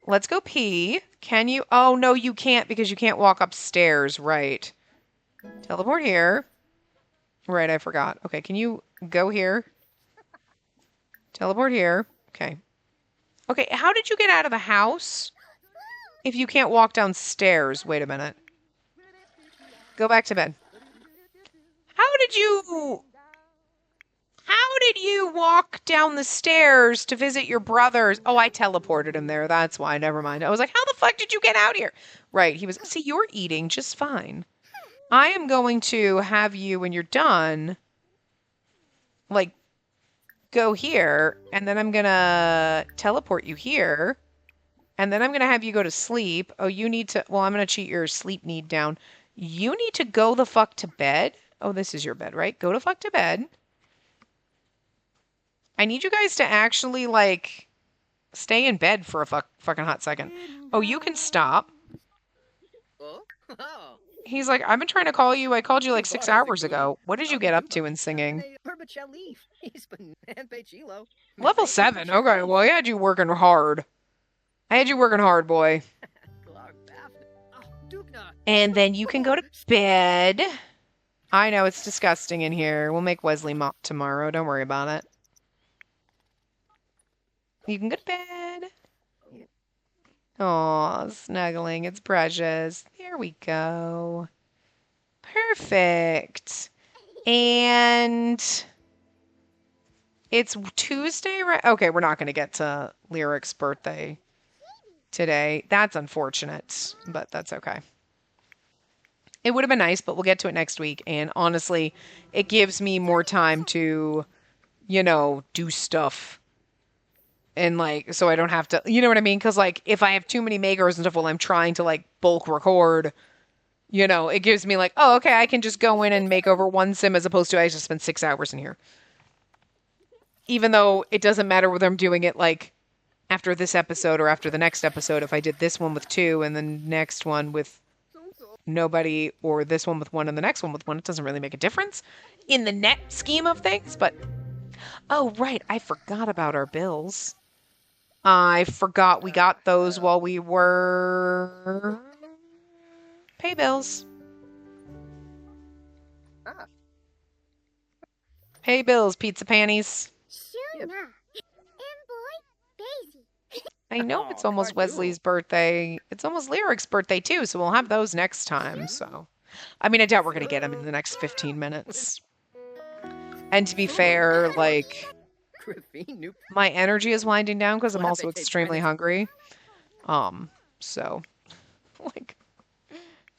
Let's go pee. Can you... Oh, no, you can't because you can't walk upstairs. Right. Teleport here. Right, I forgot. Okay, can you go here? Teleport here. Okay. Okay, how did you get out of the house if you can't walk downstairs? Wait a minute. Go back to bed. How did you walk down the stairs to visit your brothers? Oh, I teleported him there. That's why. Never mind. I was like, how the fuck did you get out here? Right. He was... See, you're eating just fine. I am going to have you, when you're done, like, go here, and then I'm going to teleport you here, and then I'm going to have you go to sleep. Oh, you need to... Well, I'm going to cheat your sleep need down. You need to go the fuck to bed. Oh, this is your bed, right? Go to fuck to bed. I need you guys to actually, like, stay in bed for a fucking hot second. Oh, you can stop. He's like, I've been trying to call you. I called you like 6 hours ago. What did you get up to in singing? Level 7. Okay, well, I had you working hard. I had you working hard, boy. And then you can go to bed. I know, it's disgusting in here. We'll make Wesley mop tomorrow. Don't worry about it. You can go to bed. Aw, snuggling. It's precious. There we go. Perfect. And it's Tuesday, right? Okay, we're not going to get to Lyric's birthday today. That's unfortunate, but that's okay. It would have been nice, but we'll get to it next week. And honestly, it gives me more time to, you know, do stuff. And, like, so I don't have to, you know what I mean? Because, like, if I have too many makers and stuff while I'm trying to, like, bulk record, you know, it gives me, like, oh, okay, I can just go in and make over one sim as opposed to I just spend 6 hours in here. Even though it doesn't matter whether I'm doing it, like, after this episode or after the next episode. If I did this one with 2 and the next one with nobody, or this one with 1 and the next one with 1, it doesn't really make a difference in the net scheme of things. But, oh, right, I forgot about our bills. I forgot we got those while we were... Pay bills. Pay bills, pizza panties. I know it's almost Wesley's birthday. It's almost Lyric's birthday, too, so we'll have those next time, so... I mean, I doubt we're going to get them in the next 15 minutes. And to be fair, like, my energy is winding down because I'm also extremely hungry. So, like,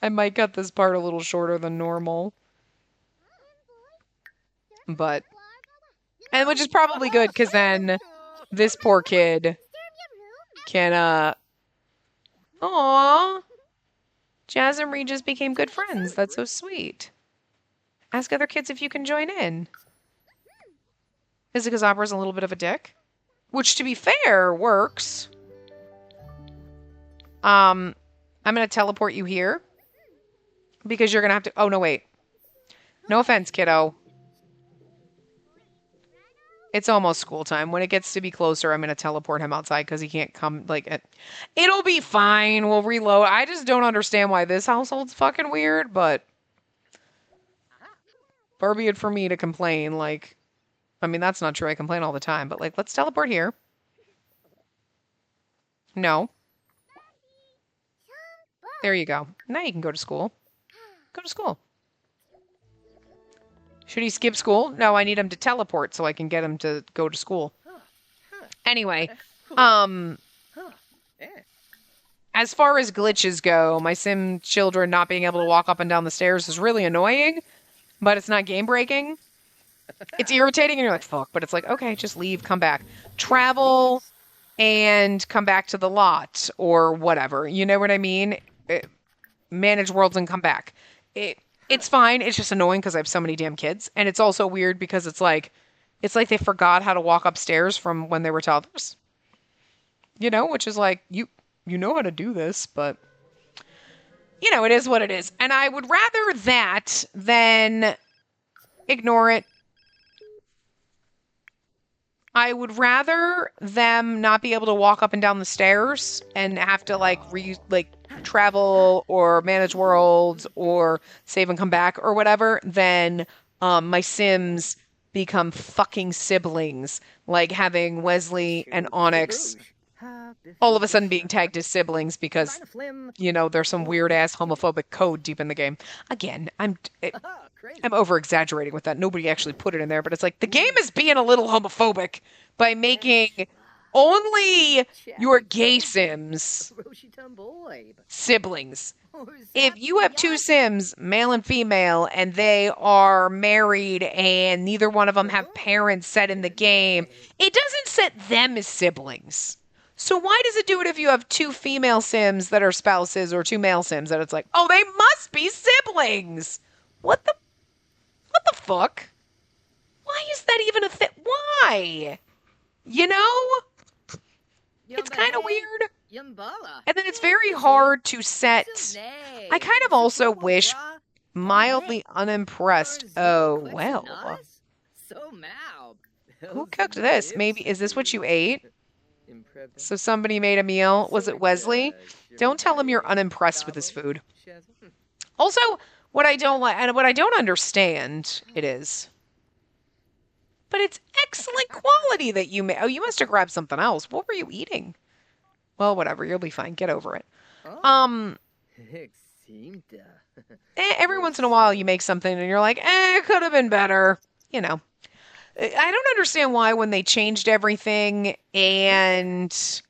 I might cut this part a little shorter than normal. But, and which is probably good because then this poor kid can, aww. Jazz and Regis became good friends. That's so sweet. Ask other kids if you can join in. Is it because Opera's a little bit of a dick? Which, to be fair, works. I'm going to teleport you here. Because you're going to have to... Oh, no, wait. No offense, kiddo. It's almost school time. When it gets to be closer, I'm going to teleport him outside because he can't come, like... It'll be fine. We'll reload. I just don't understand why this household's fucking weird, but... Far be it for me to complain, like... I mean, that's not true. I complain all the time, but, like, let's teleport here. No. There you go. Now you can go to school. Go to school. Should he skip school? No, I need him to teleport so I can get him to go to school. Anyway, as far as glitches go, my sim children not being able to walk up and down the stairs is really annoying, but it's not game breaking. It's irritating and you're like, fuck, but it's like, okay, just leave, come back. Travel and come back to the lot or whatever. You know what I mean? Manage worlds and come back. It's fine. It's just annoying because I have so many damn kids. And it's also weird because it's like they forgot how to walk upstairs from when they were toddlers. You know, which is like, you know how to do this, but, you know, it is what it is. And I would rather that than ignore it. I would rather them not be able to walk up and down the stairs and have to travel or manage worlds or save and come back or whatever than my Sims become fucking siblings, like having Wesley and Onyx all of a sudden being tagged as siblings because, you know, there's some weird ass homophobic code deep in the game. Again, I'm over exaggerating with that. Nobody actually put it in there, but it's like the game is being a little homophobic by making only your gay Sims siblings. If you have two Sims, male and female, and they are married and neither one of them have parents set in the game, it doesn't set them as siblings. So why does it do it if you have two female Sims that are spouses or two male Sims that it's like, oh, they must be siblings? What the fuck? Why is that even a thing? Why? You know? It's kind of weird. And then it's very hard to set. I kind of also wish mildly unimpressed. Oh, well. Who cooked this? Maybe, is this what you ate? So somebody made a meal. Was it Wesley? Don't tell him you're unimpressed with his food. Also, what I don't like, and what I don't understand, it is. But it's excellent quality that you made. Oh, you must have grabbed something else. What were you eating? Well, whatever. You'll be fine. Get over it. Every once in a while you make something and you're like, it could have been better. You know. I don't understand why when they changed everything and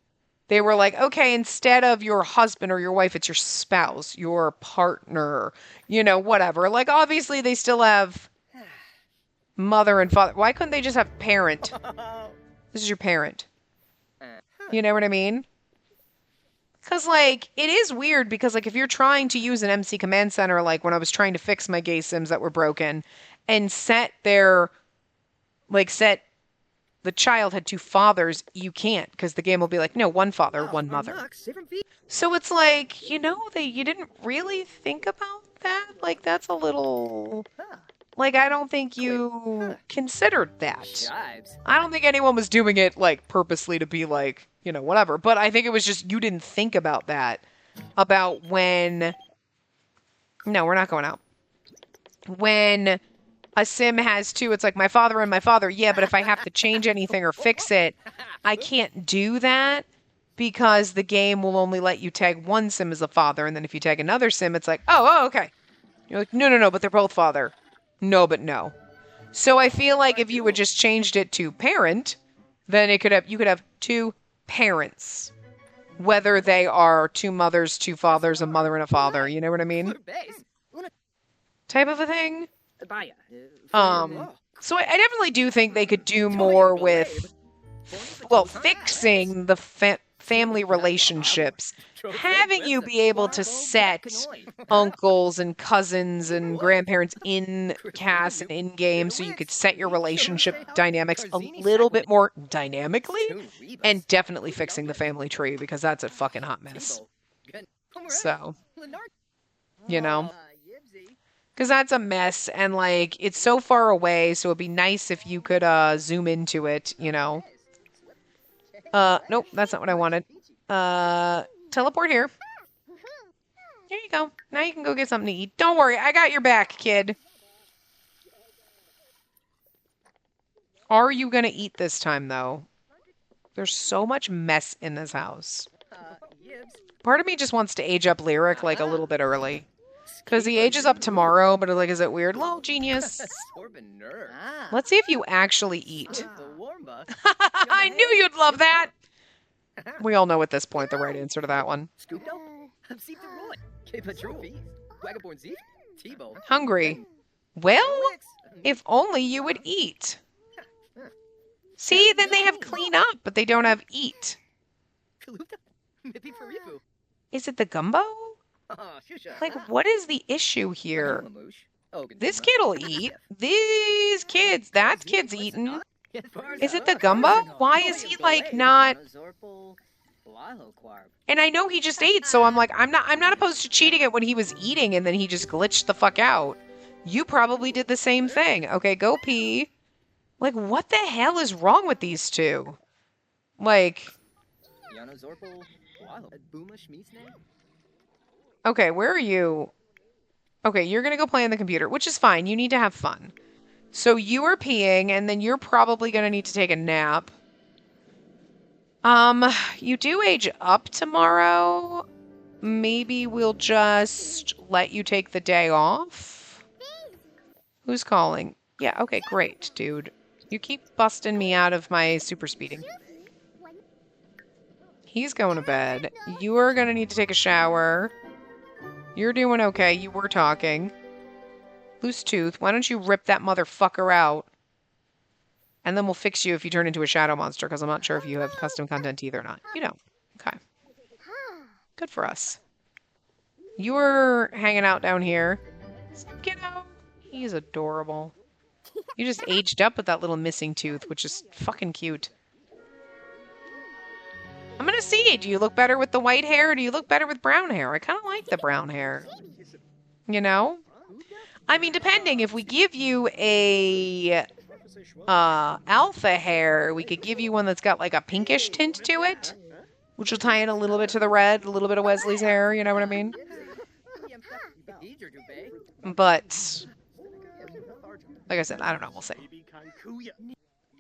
they were like, okay, instead of your husband or your wife, it's your spouse, your partner, you know, whatever. Like, obviously they still have mother and father. Why couldn't they just have parent? This is your parent. You know what I mean? Because, like, it is weird because, like, if you're trying to use an MC Command Center, like when I was trying to fix my gay Sims that were broken and set the child had two fathers, you can't because the game will be like, no, one father, one mother. So it's like, you know, you didn't really think about that. Like, that's a little, like, I don't think you considered that. I don't think anyone was doing it, like, purposely to be like, you know, whatever. But I think it was just, you didn't think about that. About when, no, we're not going out. When a Sim has two, it's like my father and my father. Yeah, but if I have to change anything or fix it, I can't do that because the game will only let you tag one Sim as a father. And then if you tag another Sim, it's like, oh, okay. You're like, no, but they're both father. No, but no. So I feel like if you would just changed it to parent, then you could have two parents. Whether they are two mothers, two fathers, a mother and a father, you know what I mean? Type of a thing. So I definitely do think they could do more with, well, fixing the family relationships. Having you be able to set uncles and cousins and grandparents in cast and in game so you could set your relationship dynamics a little bit more dynamically, and definitely fixing the family tree because that's a fucking hot mess. So, you know, because that's a mess and like it's so far away, so it'd be nice if you could zoom into it, you know. Nope, that's not what I wanted. Teleport here. There you go. Now you can go get something to eat. Don't worry, I got your back, kid. Are you gonna eat this time, though? There's so much mess in this house. Part of me just wants to age up Lyric, like, a little bit early. Because he ages up tomorrow, but, like, is it weird? Little genius. Let's see if you actually eat. I knew you'd love that! We all know at this point the right answer to that one. Hungry. Well, if only you would eat. See, then they have clean up, but they don't have eat. Is it the gumbo? Like, what is the issue here? This kid'll eat. These kids, that kid's eating. Is it the gumbo? Why is he, like, not... And I know he just ate, so I'm like, I'm not opposed to cheating it when he was eating and then he just glitched the fuck out. You probably did the same thing. Okay, go pee. Like, what the hell is wrong with these two? Like... Okay, where are you? Okay, you're gonna go play on the computer, which is fine. You need to have fun. So you are peeing, and then you're probably gonna need to take a nap. You do age up tomorrow. Maybe we'll just let you take the day off. Who's calling? Yeah, okay, great, dude. You keep busting me out of my super speeding. He's going to bed. You are gonna need to take a shower. You're doing okay. You were talking. Loose tooth. Why don't you rip that motherfucker out? And then we'll fix you if you turn into a shadow monster, because I'm not sure if you have custom content either or not. You don't. Okay. Good for us. You were hanging out down here. Kiddo. He's adorable. You just aged up with that little missing tooth, which is fucking cute. I'm gonna see. Do you look better with the white hair or do you look better with brown hair? I kind of like the brown hair. You know? I mean, depending. If we give you a alpha hair, we could give you one that's got like a pinkish tint to it, which will tie in a little bit to the red, a little bit of Wesley's hair, you know what I mean? But, like I said, I don't know. We'll see.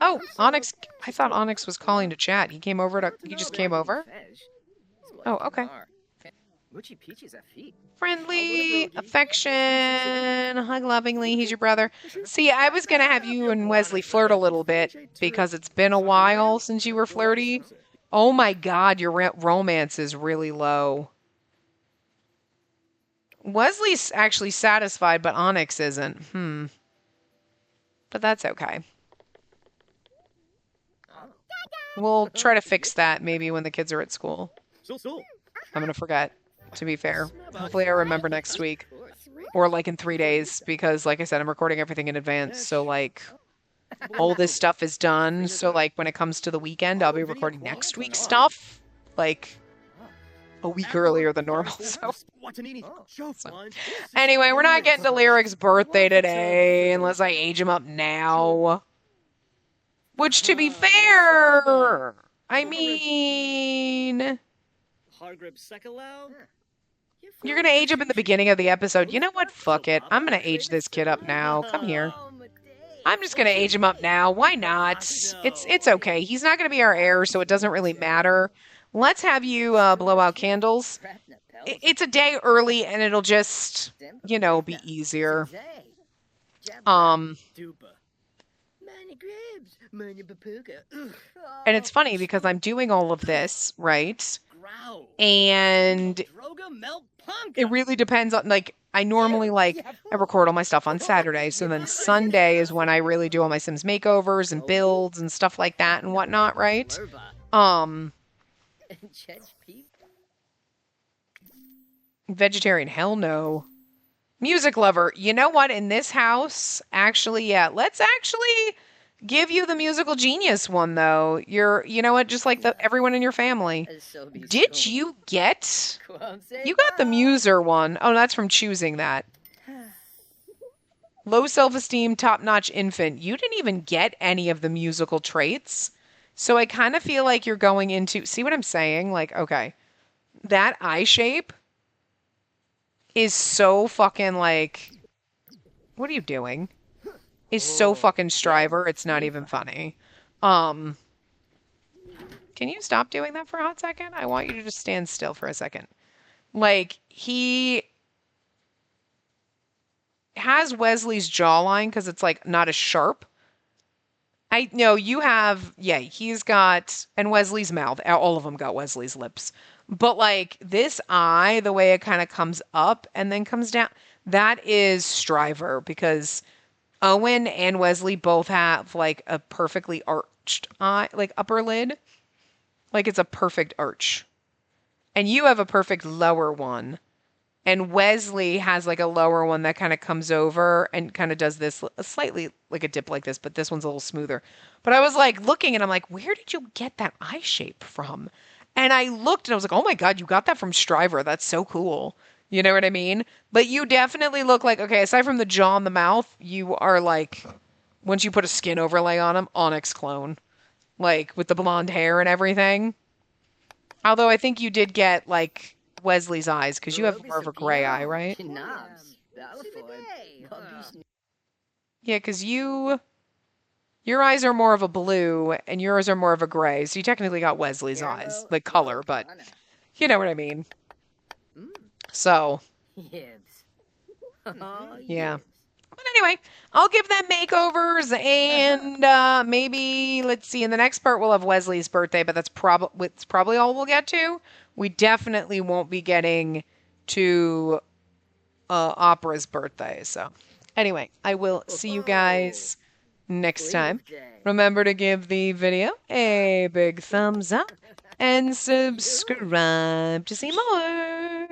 Oh, Onyx. I thought Onyx was calling to chat. He came over to... He just came over? Oh, okay. Friendly, affection, hug lovingly. He's your brother. See, I was going to have you and Wesley flirt a little bit because it's been a while since you were flirty. Oh my god, your romance is really low. Wesley's actually satisfied, but Onyx isn't. But that's okay. We'll try to fix that maybe when the kids are at school. I'm going to forget, to be fair. Hopefully I remember next week. Or like in 3 days, because like I said, I'm recording everything in advance. So like, all this stuff is done. So like, when it comes to the weekend, I'll be recording next week's stuff. Like, a week earlier than normal. So. Anyway, we're not getting to Lyric's birthday today, unless I age him up now. Which, to be fair, I mean... You're going to age him in the beginning of the episode. You know what? Fuck it. I'm going to age this kid up now. Come here. I'm just going to age him up now. Why not? It's okay. He's not going to be our heir, so it doesn't really matter. Let's have you blow out candles. It's a day early, and it'll just, you know, be easier. And it's funny because I'm doing all of this, right? And it really depends on, like, I normally, like, I record all my stuff on Saturday, so then Sunday is when I really do all my Sims makeovers and builds and stuff like that and whatnot, right? Vegetarian, hell no. Music lover, you know what? In this house, actually, yeah, let's actually give you the musical genius one, though. You know what? Just like everyone in your family. Did you get? You got the muser one. Oh, that's from choosing that. Low self-esteem, top-notch infant. You didn't even get any of the musical traits. So I kind of feel like you're going into, see what I'm saying? Like, okay, that eye shape is so fucking like, what are you doing? Is so fucking Striver, it's not even funny. Can you stop doing that for a hot second? I want you to just stand still for a second. Like, he has Wesley's jawline because it's like not as sharp. I know you have, yeah, he's got, and Wesley's mouth, all of them got Wesley's lips. But like this eye, the way it kind of comes up and then comes down, that is Striver because Owen and Wesley both have like a perfectly arched eye, like upper lid. Like it's a perfect arch. And you have a perfect lower one. And Wesley has like a lower one that kind of comes over and kind of does this slightly like a dip like this, but this one's a little smoother. But I was like looking and I'm like, where did you get that eye shape from? And I looked and I was like, oh my God, you got that from Striver. That's so cool. You know what I mean? But you definitely look like, okay, aside from the jaw and the mouth, you are like, once you put a skin overlay on him, Onyx clone. Like with the blonde hair and everything. Although I think you did get like Wesley's eyes because you have more of a gray eye, right? Yeah, because your eyes are more of a blue and yours are more of a gray. So you technically got Wesley's eyes, like color, but you know what I mean. So, yeah. But anyway, I'll give them makeovers and maybe, let's see, in the next part we'll have Wesley's birthday, but that's probably all we'll get to. We definitely won't be getting to Opera's birthday. So anyway, I will see you guys next time. Remember to give the video a big thumbs up and subscribe to see more.